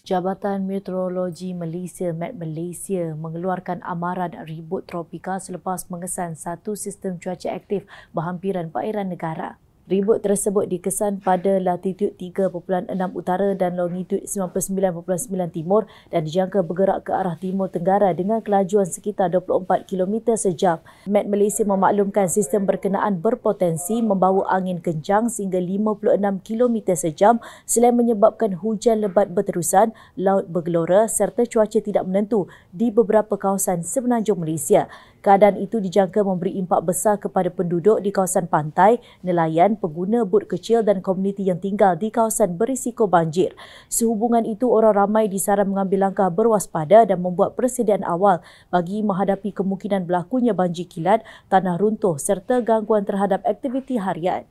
Jabatan Meteorologi Malaysia (Met Malaysia) mengeluarkan amaran ribut tropika selepas mengesan satu sistem cuaca aktif berhampiran perairan negara. Ribut tersebut dikesan pada latitud 3.6 utara dan longitud 99.9 timur dan dijangka bergerak ke arah timur tenggara dengan kelajuan sekitar 24 km sejam. Met Malaysia memaklumkan sistem berkenaan berpotensi membawa angin kencang sehingga 56 km sejam selain menyebabkan hujan lebat berterusan, laut bergelora serta cuaca tidak menentu di beberapa kawasan semenanjung Malaysia. Keadaan itu dijangka memberi impak besar kepada penduduk di kawasan pantai, nelayan, pengguna bot kecil dan komuniti yang tinggal di kawasan berisiko banjir. Sehubungan itu, orang ramai disaran mengambil langkah berwaspada dan membuat persediaan awal bagi menghadapi kemungkinan berlakunya banjir kilat, tanah runtuh serta gangguan terhadap aktiviti harian.